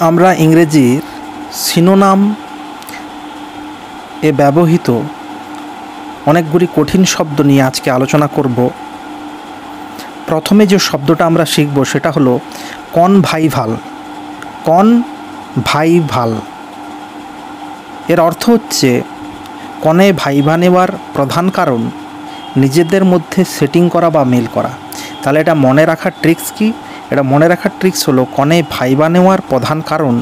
আমরা ইংরেজির সিনোনাম এ ব্যবহৃত অনেকগুলি কঠিন শব্দ নিয়ে আজকে আলোচনা করব। প্রথমে যে শব্দটা আমরা শিখব সেটা হলো কনভাইভাল। কনভাইভাল এর অর্থ হচ্ছে কনে ভাইভা নেওয়ার প্রধান কারণ নিজেদের মধ্যে সেটিং করা বা মিল করা। তাহলে এটা মনে রাখার ট্রিক্স কি? এটা মনে রাখার ট্রিক্স হলো কনে ভাইভা নেওয়ার প্রধান কারণ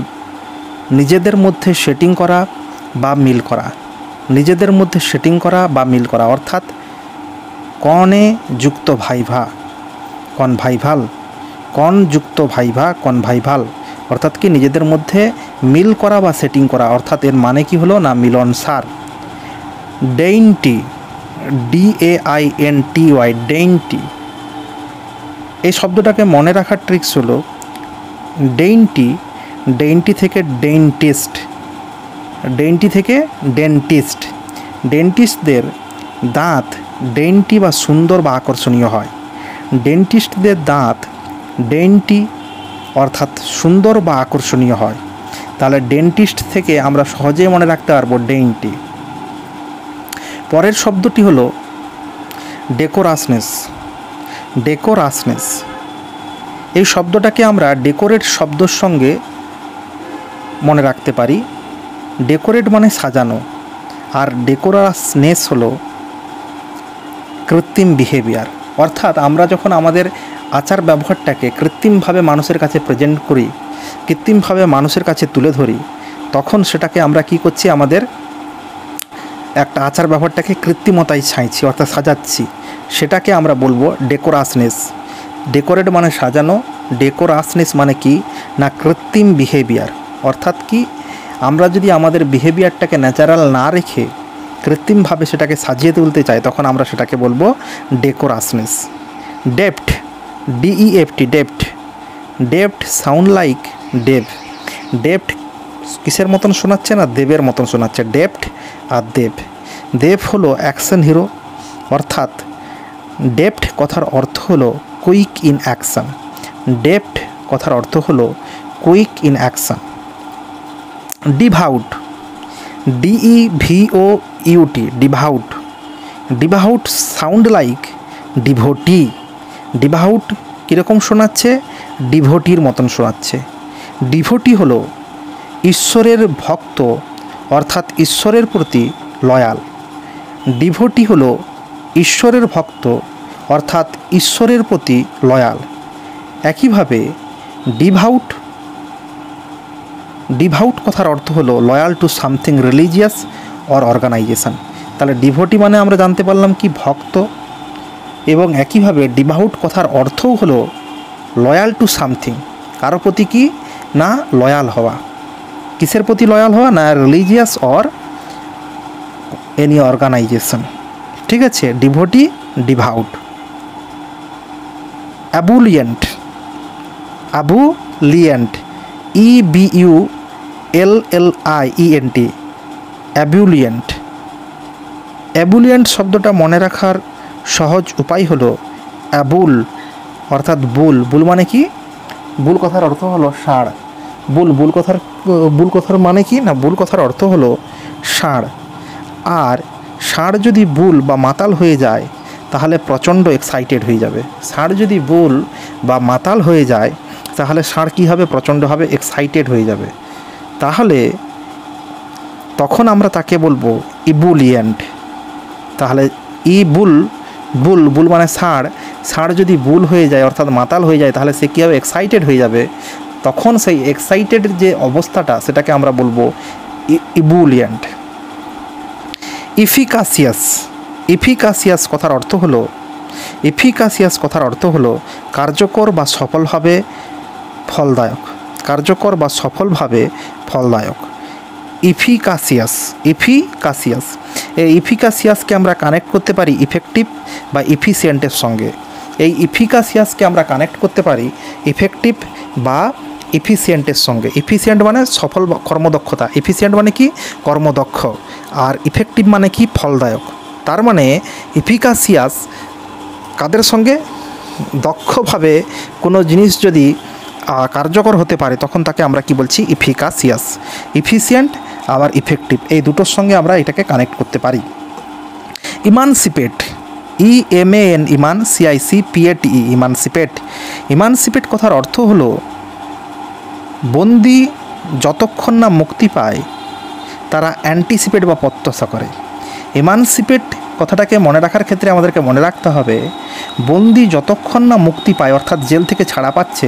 নিজেদের মধ্যে সেটিং করা বা মিল করা। নিজেদের মধ্যে সেটিং করা বা মিল করা অর্থাৎ কনে যুক্ত ভাইভা কনভাইভাল, কন যুক্ত ভাইভা কনভাইভাল অর্থাৎ কি নিজেদের মধ্যে মিল করা বা সেটিং করা। অর্থাৎ এর মানে কি হলো না মিলনসার। ডেইনটি, DAINTY, ডেইনটি এই শব্দটাকে মনে রাখার ট্রিক্স হলো ডেইনটি, ডেইনটি থেকে ডেন্টিস্ট, ডেইনটি থেকে ডেন্টিস্ট। ডেন্টিস্টদের দাঁত ডেইনটি বা সুন্দর বা আকর্ষণীয় হয়। ডেন্টিস্টদের দাঁত ডেইনটি অর্থাৎ সুন্দর বা আকর্ষণীয় হয়। তাহলে ডেন্টিস্ট থেকে আমরা সহজেই মনে রাখতে পারবো ডেইনটি। পরের শব্দটি হলো ডেকোরাসনেস। ডেকোরাসনেস এই শব্দটাকে আমরা ডেকোরেট শব্দের সঙ্গে মনে রাখতে পারি। ডেকোরেট মানে সাজানো, আর ডেকোরাসনেস হলো কৃত্রিম বিহেভিয়ার। অর্থাৎ আমরা যখন আমাদের আচার ব্যবহারটাকে কৃত্রিমভাবে মানুষের কাছে প্রেজেন্ট করি, কৃত্রিমভাবে মানুষের কাছে তুলে ধরি, তখন সেটাকে আমরা কি করছি, আমাদের একটা আচার ব্যবহারটাকে কৃত্রিমতায় ছাইছি অর্থাৎ সাজাচ্ছি, সেটাকে আমরা বলবো ডেকোরাসনেস। ডেকোরেট মানে সাজানো, ডেকোরাসনেস মানে কি না কৃত্রিম বিহেভিয়ার। অর্থাৎ কি আমরা যদি আমাদের বিহেভিয়ারটাকে ন্যাচারাল না রেখে কৃত্রিমভাবে সেটাকে সাজিয়ে তুলতে চাই তখন আমরা সেটাকে বলবো decorousness. Deft, DEFT, deft. Deft sound like deaf. Deft কিসের মতন শোনাচ্ছে না দেবের মতন শোনাচ্ছে। ডেপ্ট আর দেব। দেব হলো অ্যাকশন হিরো, অর্থাৎ ডেপ্ট কথার অর্থ হলো কুইক ইন অ্যাকশন। ডেপ্ট কথার অর্থ হলো quick in action. Devout, DEVOUT, devout. Devout sound like devotee. Devout কীরকম শোনাচ্ছে? ডিভোটির মতন শোনাচ্ছে। ডিভোটি হলো ঈশ্বরের ভক্ত অর্থাৎ ঈশ্বরের প্রতি লয়াল। ডিভোটি হলো ঈশ্বরের ভক্ত অর্থাৎ ঈশ্বরের প্রতি লয়াল। একইভাবে ডিভাউট, ডিভাউট কথার অর্থ হলো loyal to something religious or organisation. তাহলে ডিভোটি মানে আমরা জানতে পারলাম কি ভক্ত, এবং একইভাবে ডিভাউট কথার অর্থও হলো লয়াল টু সামথিং, কারো প্রতি কি না লয়াল হওয়া। কিসের প্রতি লয়াল হওয়া না রিলিজিয়াস অর এনি অর্গানাইজেশন। ঠিক আছে, ডিভোটি, ডিভাউট। অ্যাবুলিয়েন্ট, অ্যাবুলিয়েন্ট, EBULLIENT, অ্যাবুলিয়েন্ট। অ্যাবুলিয়েন্ট শব্দটা মনে রাখার সহজ উপায় হলো অ্যাবুল অর্থাৎ বুল। বুল মানে কি? বুল কথার অর্থ হলো ষাঁড়। বুল কথার মানে কি না বুল কথার অর্থ হলো ষাঁড়। আর ষাঁড় যদি বুল বা মাতাল হয়ে যায় তাহলে প্রচণ্ড এক্সাইটেড হয়ে যাবে। ষাঁড় যদি বুল বা মাতাল হয়ে যায় তাহলে ষাঁড় কী হবে? প্রচণ্ডভাবে এক্সাইটেড হয়ে যাবে। তাহলে তখন আমরা তাকে বলবো ইবুলিয়েন্ট। তাহলে বুল মানে ষাঁড়, ষাঁড় যদি বুল হয়ে যায় অর্থাৎ মাতাল হয়ে যায় তাহলে সে কী হবে? এক্সাইটেড হয়ে যাবে। তখন সেই এক্সাইটেড যে অবস্থাটা সেটাকে আমরা বলবো ইবুলিয়েন্ট। ইফিকাসিয়াস, ইফিকাসিয়াস কথার অর্থ হলো, ইফিকাসিয়াস কথার অর্থ হলো কার্যকর বা সফলভাবে ফলদায়ক। কার্যকর বা সফলভাবে ফলদায়ক। ইফিকাসিয়াস, ইফিকাসিয়াস। এই ইফিকাসিয়াসকে আমরা কানেক্ট করতে পারি ইফেক্টিভ বা ইফিসিয়েন্টের সঙ্গে। এই ইফিকাসিয়াসকে আমরা কানেক্ট করতে পারি ইফেক্টিভ বা ইফিসিয়েন্টের সঙ্গে। ইফিসিয়েন্ট মানে সফল কর্মদক্ষতা, ইফিসিয়েন্ট মানে কি কর্মদক্ষ, আর ইফেক্টিভ মানে কি ফলদায়ক। তার মানে ইফিকাসিয়াস কাদের সঙ্গে? দক্ষভাবে কোনো জিনিস যদি কার্যকর হতে পারে তখন তাকে আমরা কি বলছি ইফিকাসিয়াস। ইফিসিয়েন্ট আবার ইফেক্টিভ, এই দুটোর সঙ্গে আমরা এটাকে কানেক্ট করতে পারি। ইমানসিপেট, EMAN ইমান, CICPATE ইমানসিপেট। ইমানসিপেট কথার অর্থ হলো বন্দি যতক্ষণ না মুক্তি পায় তারা অ্যান্টিসিপেট বা প্রত্যাশা করে। ইমানসিপেট কথাটাকে মনে রাখার ক্ষেত্রে আমাদেরকে মনে রাখতে হবে বন্দি যতক্ষণ না মুক্তি পায় অর্থাৎ জেল থেকে ছাড়া পাচ্ছে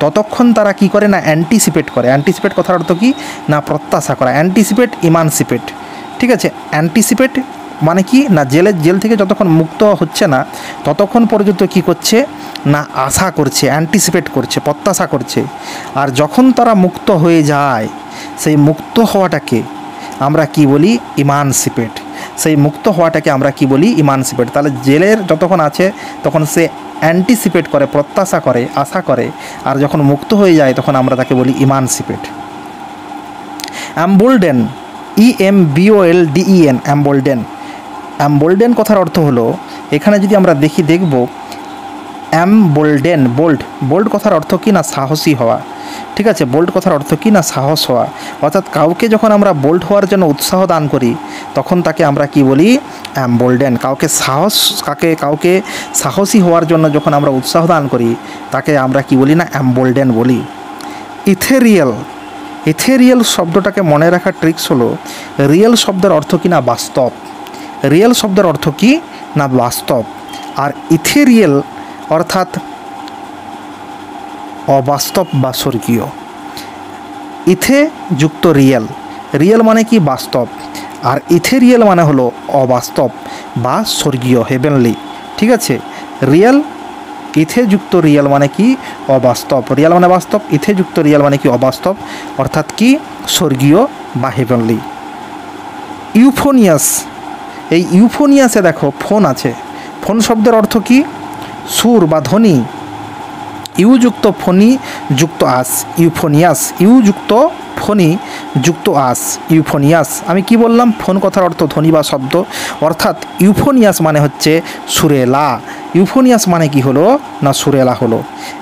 ততক্ষণ তারা কি করে না অ্যান্টিসিপেট করে। অ্যান্টিসিপেট কথার অর্থ কি না প্রত্যাশা করা। অ্যান্টিসিপেট ইমানসিপেট, ঠিক আছে। অ্যান্টিসিপেট মানে কি না জেল থেকে যতক্ষণ মুক্ত হচ্ছে না ততক্ষণ পর্যন্ত কি করছে না আশা করছে, অ্যান্টিসিপেট করছে, প্রত্যাশা করছে। আর যখন তারা মুক্ত হয়ে যায় সেই মুক্ত হওয়াটাকে আমরা কি বলি ইমানসিপেট। সেই মুক্ত হওয়াটাকে আমরা কি বলি ইমানসিপেট। তাহলে জেলের যতক্ষণ আছে তখন সে অ্যান্টিসিপেট করে, প্রত্যাশা করে, আশা করে, আর যখন মুক্ত হয়ে যায় তখন আমরা তাকে বলি ইমানসিপেট। অ্যাম্বোল্ডেন, EMBOLDEN অ্যাম্বোল্ডেন। অ্যাম্বোল্ডেন কথার অর্থ হলো এখানে যদি আমরা দেখব অ্যাম্বোল্ডেন, বোল্ড কথার অর্থ কি না সাহসী হওয়া, ঠিক আছে। বোল্ড কথার অর্থ কি না সাহস হওয়া। অর্থাৎ কাউকে যখন আমরা বোল্ড হওয়ার জন্য উৎসাহ দান করি তখন তাকে আমরা কি বলি অ্যাম্বোল্ডেন। কাউকে সাহসী হওয়ার জন্য যখন আমরা উৎসাহ দান করি তাকে আমরা কি বলি না অ্যাম্বোল্ডেন বলি। ইথেরিয়াল শব্দটাকে মনে রাখার ট্রিক্স হলো রিয়েল শব্দের অর্থ কি না বাস্তব। রিয়েল শব্দের অর্থ কি না বাস্তব, আর ইথেরিয়াল অর্থাৎ অবাস্তব বা স্বর্গীয়। ইথে যুক্ত রিয়েল মানে কি বাস্তব, আর ইথেরিয়াল মানে হলো অবাস্তব বা স্বর্গীয়, হেভেনলি, ঠিক আছে। রিয়েল, ইথে যুক্ত রিয়েল মানে কি অবাস্তব, রিয়েল মানে বাস্তব, ইথে যুক্ত রিয়েল মানে কি অবাস্তব অর্থাৎ কি স্বর্গীয় বা হেভেনলি। ইউফোনিয়াস, এই ইউফোনিয়াসে দেখো ফোন আছে, ফোন শব্দের অর্থ কি সুর বা ধ্বনি। ইউ যুক্ত ফণি যুক্ত আস, ইউফোনিয়াস। ইউ যুক্ত ফণি যুক্ত আস, ইউফোনিয়াস। আমি কি বললাম ফোন কথার অর্থ ধ্বনি বা শব্দ, অর্থাৎ ইউফোনিয়াস মানে হচ্ছে সুরেলা। ইউফোনিয়াস মানে কি হলো না সুরেলা হলো।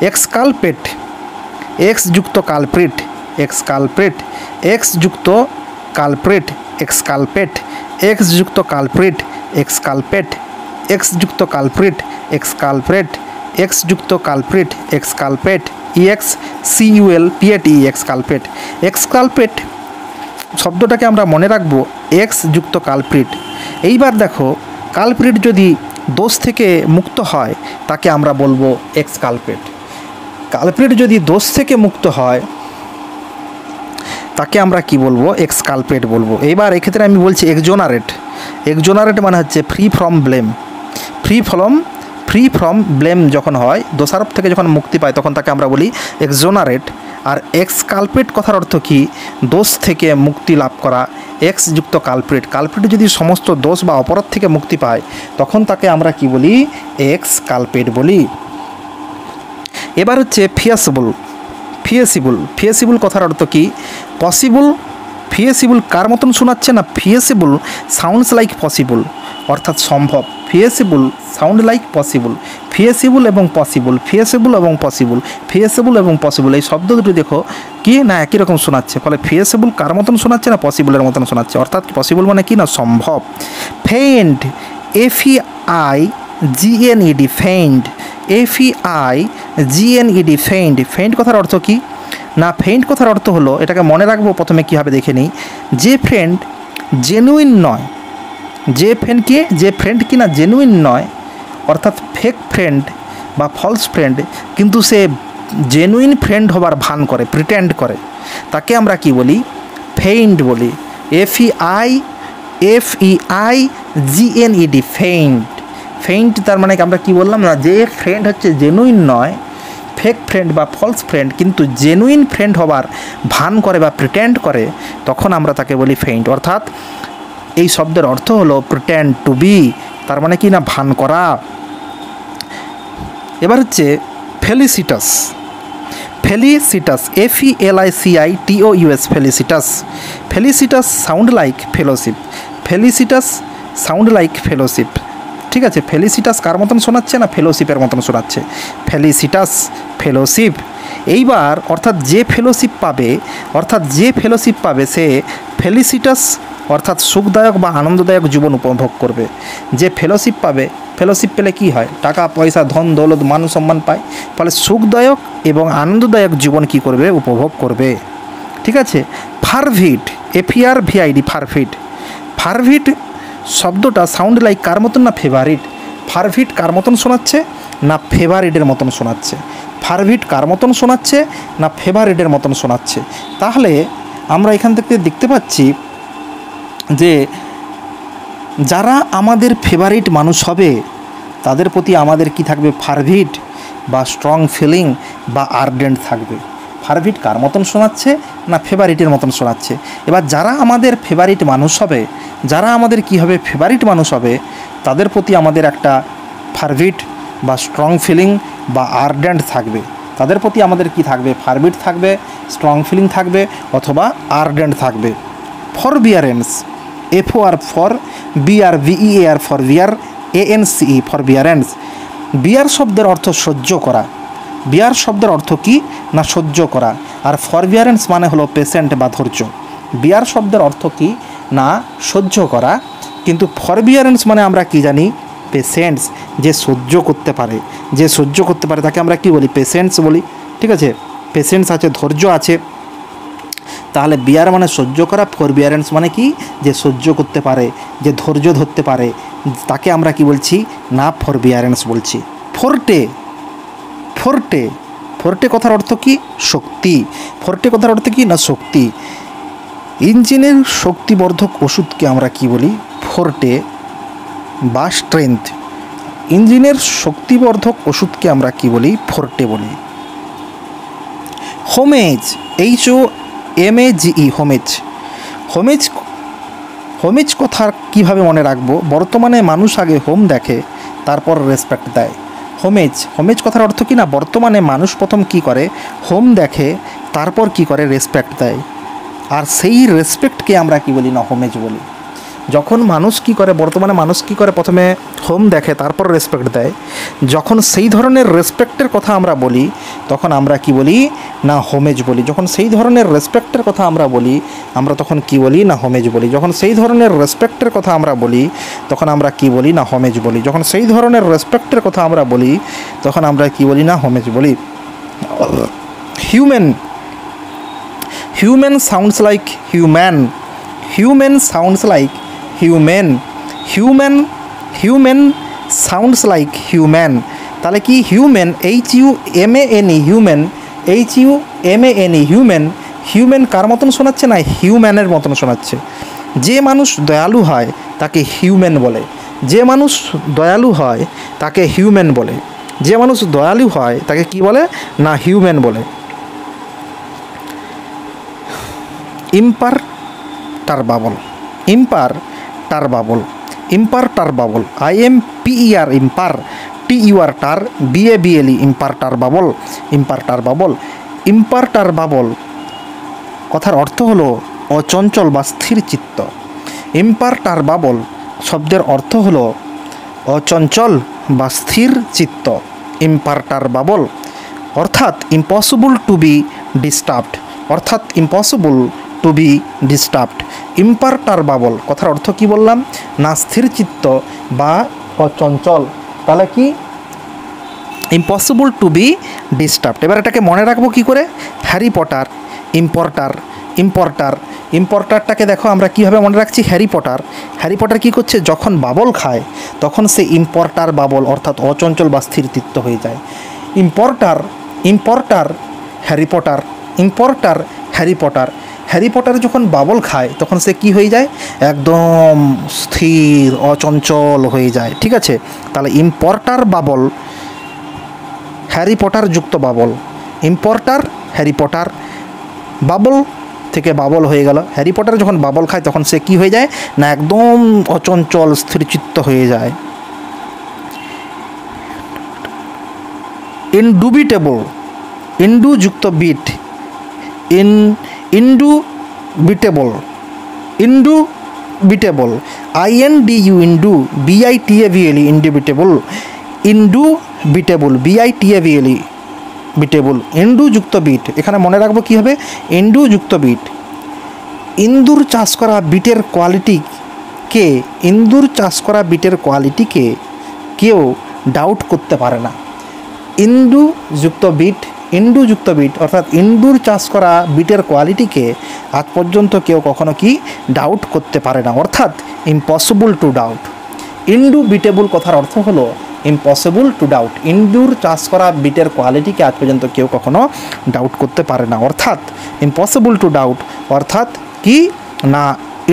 এক্সকালপেট, এক্স যুক্ত কালপ্রিট, এক্সকালপ্রিট। এক্স যুক্ত কালপ্রিট, এক্সকালপেট। এক্স যুক্ত কালপ্রিট, এক্সকালপেট। এক্স যুক্ত কালপ্রিট, এক্সকালপেট। এক্স যুক্ত কালপ্রিট, এক্সকালপেট। EXCULPATE এক্সকালপেট। এক্সকালপেট শব্দটাকে আমরা মনে রাখবো এক্স যুক্ত কালপ্রিট। এইবার দেখো কালপ্রিট যদি দোষ থেকে মুক্ত হয় তাকে আমরা বলবো এক্সকালপেট। কালপ্রিট যদি দোষ থেকে মুক্ত হয় তাকে আমরা কি বলবো এক্সকালপেট বলবো। এইবার এক্ষেত্রে আমি বলছি এক্সোনারেট। এক্সোনারেট মানে হচ্ছে free from blame. Free from blame যখন হয়, দোষারোপ থেকে যখন মুক্তি পায় তখন তাকে আমরা বলি এক্সোনারেট। আর এক্সকালপেট কথার অর্থ কি দোষ থেকে মুক্তি লাভ করা। এক্স যুক্ত কালপ্রিট, কালপ্রিট যদি সমস্ত দোষ বা অপরাধ থেকে মুক্তি পায় তখন তাকে আমরা কি বলি এক্সকালপেট বলি। এবার হচ্ছে ফিয়েসিবল কথার অর্থ কি পসিবল। ফিয়েসিবল কার মতন শোনাচ্ছে না ফিয়েসিবল সাউন্ডস লাইক পসিবল অর্থাৎ সম্ভব। ফিয়েসিবল সাউন্ড লাইক পসিবল। ফিয়েসিবল এবং পসিবল, ফিয়েসিবল এবং পসিবল, ফিয়েসিবল এবং পসিবল এই শব্দ দুটো দেখো কি না একই রকম শোনাচ্ছে। ফলে ফিয়েসিবল কার মতন শোনাচ্ছে না পসিবলের মতন শোনাচ্ছে, অর্থাৎ পসিবল মানে কি না সম্ভব। ফেইন্ড, FEIGNED ফেইন্ড, FEIGNED ফেইন্ড। ফেইন্ড কথার অর্থ কি না ফেইন্ড কথার অর্থ হলো, এটাকে মনে রাখবো প্রথমে কীভাবে দেখে নিই। যে ফ্রেন্ড জেনুইন নয়, যে ফ্রেন্ড কি না জেনুইন নয় অর্থাৎ ফেক ফ্রেন্ড বা ফলস ফ্রেন্ড, কিন্তু সে জেনুইন ফ্রেন্ড হবার ভান করে, প্রিটেন্ড করে, তাকে আমরা কি বলি ফেইন্ড বলি। FEIGNED ফেইন্ড। তার মানে আমরা কি বললাম না যে ফ্রেন্ড হচ্ছে জেনুইন নয়, ফেক ফ্রেন্ড বা ফলস ফ্রেন্ড, কিন্তু জেনুইন ফ্রেন্ড হবার ভান করে বা প্রিটেন্ড করে তখন আমরা তাকে বলি ফেইন্ড। অর্থাৎ এই শব্দের অর্থ হলো প্রিটেন্ড টু বি, তার মানে কি না ভান করা। এবার হচ্ছে felicitous. FELICITOUS felicitous sound like fellowship. Felicitous sound like fellowship. ঠিক আছে, ফেলিসিটাস কার মতন শোনাচ্ছে না ফেলোশিপের মতন শোনাচ্ছে, ফেলিসিটাস ফেলোশিপ। এইবার অর্থাৎ যে ফেলোশিপ পাবে সে ফেলিসিটাস অর্থাৎ সুখদায়ক বা আনন্দদায়ক জীবন উপভোগ করবে। যে ফেলোশিপ পাবে, ফেলোশিপ পেলে কি হয়, টাকা পয়সা ধন দৌলত মান সম্মান পায়, ফলে সুখদায়ক এবং আনন্দদায়ক জীবন কি করবে, উপভোগ করবে। ঠিক আছে। ফারভিট, FERVID, ফারভিট শব্দটা সাউন্ড লাইক কার মতন না ফেভারিট। ফারভিট কার মতন শোনাচ্ছে না ফেভারিটের মতন শোনাচ্ছে। ফারভিট কার মতন শোনাচ্ছে না ফেভারিটের মতন শোনাচ্ছে। তাহলে আমরা এখান থেকে দেখতে পাচ্ছি যে যারা আমাদের ফেভারিট মানুষ হবে তাদের প্রতি আমাদের কি থাকবে, ফারভিট বা স্ট্রং ফিলিং বা আর্ডেন্ট থাকবে। ফারভিট কার মতন শোনাচ্ছে না ফেভারিটের মতন শোনাচ্ছে। এবার যারা আমাদের ফেভারিট মানুষ হবে, যারা আমাদের কি হবে, ফেভারিট মানুষ হবে, তাদের প্রতি আমাদের একটা ফারভিট বা স্ট্রং ফিলিং বা আর্ডেন্ট থাকবে। তাদের প্রতি আমাদের কি থাকবে, ফারভিট থাকবে, স্ট্রং ফিলিং থাকবে অথবা আর্ডেন্ট থাকবে। Forbearance, FOR for, BRVEAR forbear, ANCE forbearance. Bear শব্দের অর্থ সহ্য করা। বিয়ার শব্দের অর্থ কি না সহ্য করা। আর ফরবিয়ারেন্স মানে হলো পেশেন্ট বা ধৈর্য। বিয়ার শব্দের অর্থ কি না সহ্য করা, কিন্তু ফরবিয়ারেন্স মানে আমরা কি জানি, পেশেন্টস, যে সহ্য করতে পারে, যে সহ্য করতে পারে তাকে আমরা কি বলি, পেশেন্টস বলি। ঠিক আছে, পেশেন্টস আছে, ধৈর্য আছে। তাহলে বিয়ার মানে সহ্য করা, ফরবিয়ারেন্স মানে কি, যে সহ্য করতে পারে, যে ধৈর্য ধরতে পারে, তাকে আমরা কি বলছি না ফরবিয়ারেন্স বলছি। ফোর্টে, ফোর্টে, ফোর্টে কথার অর্থ কি, শক্তি। ফোর্টে কথার অর্থ কি না শক্তি। ইঞ্জিনের শক্তিবর্ধক ওষুধকে আমরা কি বলি, ফোর্টে বা স্ট্রেংথ। ইঞ্জিনের শক্তিবর্ধক ওষুধকে আমরা কি বলি, ফোর্টে বলি। Homage, HOMAGE, homage. Homage, homage কথা কীভাবে মনে রাখবো, বর্তমানে মানুষ আগে হোম দেখে তারপর রেসপেক্ট দেয়। হোমেজ, হোমেজ কথার অর্থ কি না বর্তমানে মানুষ প্রথম কি করে, হোম দেখে তারপর কি করে, রেসপেক্ট দেয়। আর সেই রেসপেক্টকে আমরা কি বলি না হোমেজ বলি। যখন মানুষ কি করে, বর্তমানে মানুষ কি করে, প্রথমে হোম দেখে তারপর রেসপেক্ট দেয়, যখন সেই ধরনের রেসপেক্টের কথা আমরা বলি তখন আমরা কি বলি না হোমেজ বলি। যখন সেই ধরনের রেসপেক্টের কথা আমরা বলি আমরা তখন কি বলি না হোমেজ বলি। যখন সেই ধরনের রেসপেক্টের কথা আমরা বলি তখন আমরা কি বলি না হোমেজ বলি। যখন সেই ধরনের রেসপেক্টের কথা আমরা বলি তখন আমরা কি বলি না হোমেজ বলি। Humane, humane sounds like human. Humane sounds like human. Humane, humane sounds like human. তাহলে কি humane, HUMANE, humane, HUMANE, humane. Humane কার মতন শোনাচ্ছে না হিউম্যানের মতন শোনাচ্ছে। যে মানুষ দয়ালু হয় তাকে হিউম্যান বলে। যে মানুষ দয়ালু হয় তাকে হিউম্যান বলে। যে মানুষ দয়ালু হয় তাকে কি বলে না হিউম্যান বলে। ইম্পারটারবাবল, ইম্পারটারবাবল, ইম্পারটারবাবল, IMPER, ইম্পার, TUR টার, BABLE, ইম্পারটারবাবল, ইম্পারটারবাবল। ইম্পারটারবাবল কথার অর্থ হলো অচঞ্চল বা স্থির চিত্ত। ইম্পারটারবাবল শব্দের অর্থ হলো অচঞ্চল বা স্থির চিত্ত। ইম্পারটারবাবল অর্থাৎ ইম্পসিবল টু বি ডিস্টার্বড, অর্থাৎ ইম্পসিবল টু বি ডিস্টার্বড। ইম্পারটারবাবল কথার অর্থ কি বললাম না স্থির চিত্ত বা অচঞ্চল। তাহলে কি ইম্পসিবল টু বি ডিস্টার্বড। এবার এটাকে মনে রাখবো কি করে, হ্যারি পটার, ইম্পর্টার, ইম্পর্টার, ইম্পর্টারটাকে দেখো আমরা কীভাবে মনে রাখছি, হ্যারি পটার। হ্যারি পটার কী করছে, যখন বাবল খায় তখন সে ইম্পর্টার বাবল অর্থাৎ অচঞ্চল বা স্থির চিত্ত হয়ে যায়। Importer, importer Harry Potter, importer Harry Potter. Harry Potter যখন বাবল খায় তখন সে কি হয়ে যায়, একদম স্থির অচঞ্চল হয়ে যায়। ঠিক আছে, তাহলে ইম্পর্টার বাবল, হ্যারি পটার যুক্ত বাবল, ইম্পর্টার হ্যারি পটার, বাবল থেকে বাবল হয়ে গেল। হ্যারি পটার যখন বাবল খায় তখন সে কি হয়ে যায় না একদম অচঞ্চল স্থিরচিত্ত হয়ে যায়। ইনডুবিটেবল, ইন্ডু যুক্ত bit, ইনডুবিটেবল, Indu ইন্ডুবিটেবল, INDU Indu, BITABLE ইন্ডুবিটেবল, ইন্ডুবিটেবল, BITABLE বিটেবল, Indu যুক্ত বিট। এখানে মনে রাখবো কী হবে, ইন্ডু যুক্ত বিট। ইন্দুর চাষ করা বিটের কোয়ালিটিকে, ইন্দুর চাষ করা বিটের কোয়ালিটিকে কেউ ডাউট করতে পারে না। ইন্দু যুক্ত বিট, ইন্ডু যুক্ত বিট অর্থাৎ ইন্দুর চাষ করা বিটের কোয়ালিটিকে আজ পর্যন্ত কেউ কখনো কি ডাউট করতে পারে না, অর্থাৎ ইম্পসিবল টু ডাউট। ইন্ডুবিটেবল কথার অর্থ হলো ইম্পসিবল টু ডাউট। ইন্দুর চাষ করা বিটের কোয়ালিটিকে আজ পর্যন্ত কেউ কখনো ডাউট করতে পারে না, অর্থাৎ ইম্পসিবল টু ডাউট, অর্থাৎ কি না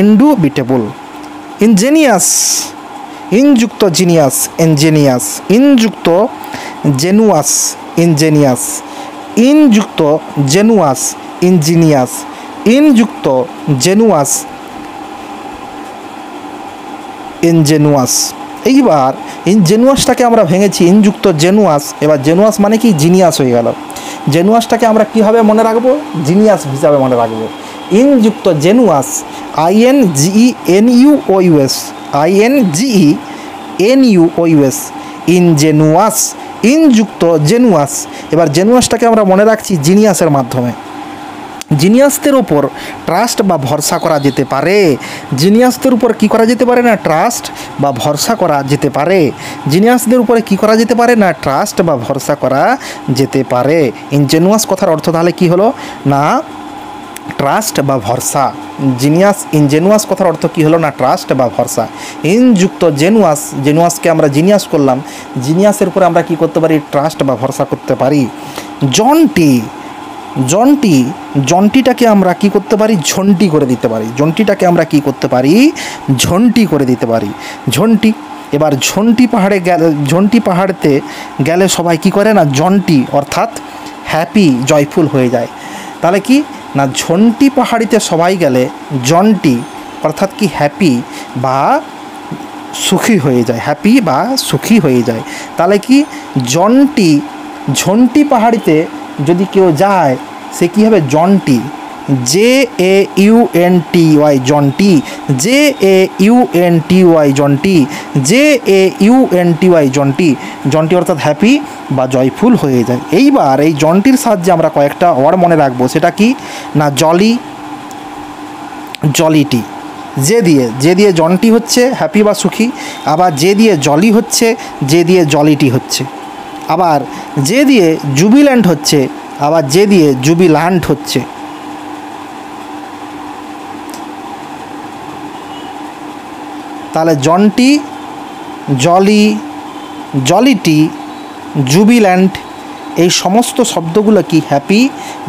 ইন্ডুবিটেবল। ইনজেনিয়াস, ইনযুক্ত জিনিয়াস, ইনজেনিয়াস, ইনযুক্ত জেনুয়াস, ইনজেনিয়াস, ইনযুক্ত জেনুয়াস, ইঞ্জিনিয়াস, ইনযুক্ত জেনুয়াস, ইনজেনুয়াস। এইবার ইনজেনুয়াসটাকে আমরা ভেঙেছি ইনযুক্ত জেনুয়াস, এবার জেনুয়াস মানে কি জিনিয়াস হয়ে গেল। জেনুয়াসটাকে আমরা কীভাবে মনে রাখবো, জিনিয়াস হিসাবে মনে রাখবো। ইনযুক্ত জেনুয়াস, INGENUOUS, INGENUOUS, ইনজেনুয়াস, ইনযুক্ত জেনুয়াস। এবার জেনুয়াসটাকে আমরা মনে রাখছি জিনিয়াসের মাধ্যমে। জিনিয়াসদের উপর ট্রাস্ট বা ভরসা করা যেতে পারে। জিনিয়াসদের উপর কী করা যেতে পারে না, ট্রাস্ট বা ভরসা করা যেতে পারে। জিনিয়াসদের উপরে কী করা যেতে পারে না, ট্রাস্ট বা ভরসা করা যেতে পারে। ইনজেনুয়াস কথার অর্থ তাহলে কী হলো না, ট্রাস্ট বা ভরসা। জিনিয়াস, ইনজেনুয়াস কথার অর্থ কী হলো না, ট্রাস্ট বা ভরসা। ইনযুক্ত জেনুয়াস, জেনুয়াসকে আমরা জিনিয়াস করলাম, জিনিয়াসের উপরে আমরা কী করতে পারি, ট্রাস্ট বা ভরসা করতে পারি। জন্টি, জন্টি, জন্টিটাকে আমরা কি করতে পারি, ঝন্টি করে দিতে পারি। জন্টিটাকে আমরা কি করতে পারি, ঝন্টি করে দিতে পারি, ঝন্টি। এবার ঝন্টি পাহাড়ে গেলে, ঝন্টি পাহাড়তে গেলে সবাই কি করে না, জন্টি অর্থাৎ হ্যাপি, জয়ফুল হয়ে যায়। তাহলে কি না, ঝন্টি পাহাড়িতে সবাই গেলে জন্টি অর্থাৎ কি হ্যাপি বা সুখী হয়ে যায়, হ্যাপি বা সুখী হয়ে যায়। তাহলে কি জন্টি, ঝন্টি পাহাড়িতে যদি কেউ যায় সে কী হবে, Jonty, JAUNTY, Jonty, JAUNTY, Jonty, JAUNTY, Jonty, Jonty অর্থাৎ হ্যাপি বা জয়ফুল হয়ে যায়। এইবার এই জন্টির সাহায্যে আমরা কয়েকটা ওয়ার্ড মনে রাখবো, সেটা কি না, জলি, জলিটি। যে দিয়ে জন্টি হচ্ছে হ্যাপি বা সুখী, আবার যে দিয়ে জলি হচ্ছে, যে দিয়ে জলিটি হচ্ছে, আবার যে দিয়ে জুবিল্যান্ট হচ্ছে, আবার যে দিয়ে জুবিল্যান্ট হচ্ছে। তাহলে জন্টি, জলি, জলিটি, জুবিল্যান্ট এই সমস্ত শব্দগুলো কি হ্যাপি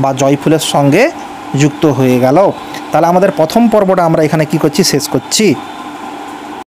বা জয়ফুলের সঙ্গে যুক্ত হয়ে গেল। তাহলে আমাদের প্রথম পর্বটা আমরা এখানে কি করছি, শেষ করছি।